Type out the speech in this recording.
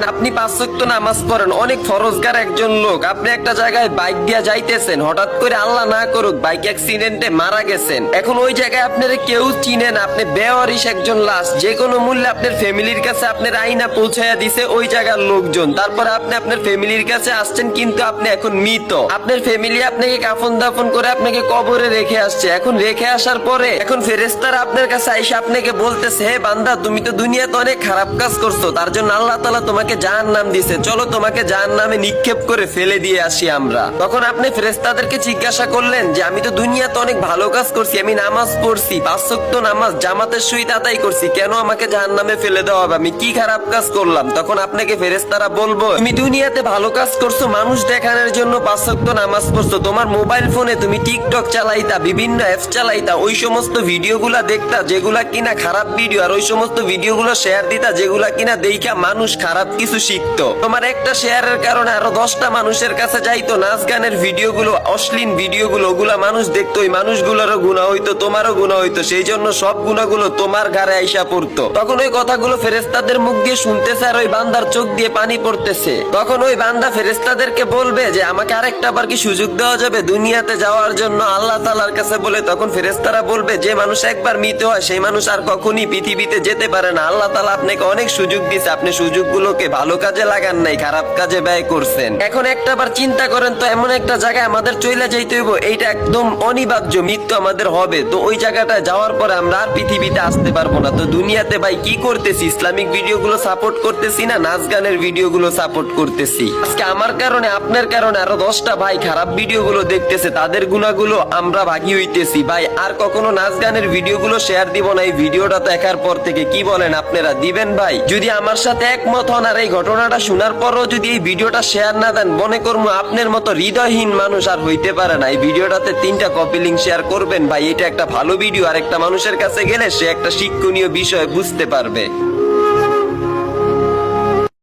আপনি 5 ওয়াক্ত নামাজ পড়েন, অনেক ফরজগার একজন লোক। আপনি একটা জায়গায় বাইক দিয়ে যাইতেছেন, হঠাৎ করে আল্লাহ না করুক বাইক অ্যাক্সিডেন্টে মারা গেছেন। এখন ওই জায়গায় আপনারা কেউ চিনেন, আপনি বেওয়ারিশ একজন লাশ। যে কোনো মূল্যে আপনার ফ্যামিলির কাছে আপনার আইনা পৌঁছায়া দিছে ওই জায়গার লোকজন। তারপরে আপনি আপনার ফ্যামিলির কাছে আসছেন, কিন্তু আপনি এখন মৃত। আপনার ফ্যামিলি আপনাকে কাফন দাফন করে আপনাকে কবরে রেখে আসছে। এখন রেখে আসার পরে এখন ফেরেশতারা আপনার কাছে আইসা আপনাকে বলতেছে, হে বান্দা, তুমি তো দুনিয়াতে অনেক খারাপ কাজ করছো, তার জন্য আল্লাহ তাআলা তোমাকে জাহান্নাম দিছে, চলো তোমাকে জাহান্নামে নিক্ষেপ করে ফেলে দিয়ে আসি আমরা। তখন আপনি ফেরেশতাদেরকে জিজ্ঞাসা করলেন যে আমি তো দুনিয়াতে অনেক ভালো কাজ করছি, আমি নামাজ পড়ছি, 5 ওয়াক্ত নামাজ জামাতের সহিত আদায় করছি, কেন আমাকে জাহান্নামে ফেলে দেওয়া হবে? আমি কি খারাপ কাজ করলাম? তখন আপনাকে ফেরেশতারা বলবো, তুমি দুনিয়াতে ভালো কাজ করছো, মানুষ দেখানোর জন্য 5 ওয়াক্ত নামাজ পড়ছো, তোমার মোবাইল ফোনে তুমি টিকটক চালাইতা, বিভিন্ন অ্যাপস চালাইতা, ওই সমস্ত ভিডিওগুলা দেখতা যেগুলা কিনা খারাপ ভিডিও, আর ওই সমস্ত ভিডিওগুলো শেয়ার দিতা যেগুলা কিনা দেখা মানুষ খারাপ কিছু শিখতো। তোমার একটা শেয়ারের কারণে আরো 10টা মানুষের কাছে যাইতো নাচ গানের ভিডিওগুলো, অশ্লীল ভিডিওগুলো, ওগুলা মানুষ দেখতো, ওই মানুষগুলোরও গুনাহ হইতো, তোমারও গুনাহ হইতো, সেই জন্য সব গুনাহগুলো তোমার ঘাড়ে আইসা পড়তো। তখন ওই কথাগুলো ফেরেশতাদের মুখ দিয়ে শুনতেছে, আর ওই বান্দার চোখ দিয়ে পানি পড়তেছে। তখন ওই বান্দা ফেরেশতাদেরকে বলবে যে আমাকে আরেকটা বার কি সুযোগ দেওয়া যাবে দুনিয়াতে যাওয়ার জন্য আল্লাহ তাআলার কাছে বলে। তখন ফেরেশতারা বলবে, যে মানুষ একবার মৃত হয় সেই মানুষ আর কখনই পৃথিবীতে যেতে পারে না। আল্লাহ তাআলা আপনাকে অনেক সুযোগ দিয়েছে, আপনি সুযোগগুলোকে ভালো কাজে লাগান নাই, খারাপ কাজে ব্যয় করছেন। এখন একটা বার চিন্তা করেন তো, এমন একটা জায়গায় আমাদের চলে যাইতে হইব, এইটা একদম অনিবার্য, মৃত্যু আমাদের হবে। তো ওই জায়গাটায় যাওয়ার পরে আমরা আর পৃথিবীতে আসতে পারবো না। তো দুনিয়াতে ভাই কি করতেছি? ইসলামিক ভিডিওগুলো সাপোর্ট করতেছি না নাচ গানের ভিডিওগুলো সাপোর্ট করতেছি? আজকে আমার কারণে আপনার কারণে আরো 10টা ভাই খারাপ ভিডিওগুলো দেখতেছে, তাদের গুণাগুলো আমরা ভাগি হইতেছি। ভাই আর কখনো নাচ গানের ভিডিওগুলো শেয়ার দিব না এই ভিডিওটা দেখার পর থেকে। কি বলেন আপনারা, দিবেন ভাই? যদি আমার সাথে একমত হন আর এই ঘটনাটা শোনার পরও যদি এই ভিডিওটা শেয়ার না দেন, মনে করবো আপনার মতো হৃদয়হীন মানুষ আর হইতে পারে না। এই ভিডিওটাতে 3টা কপি লিংক শেয়ার করবেন ভাই, এটা একটা ভালো ভিডিও, আর একটা মানুষের কাছে গেলে সে একটা শিক্ষণীয় বিষয় বুঝতে পারবে।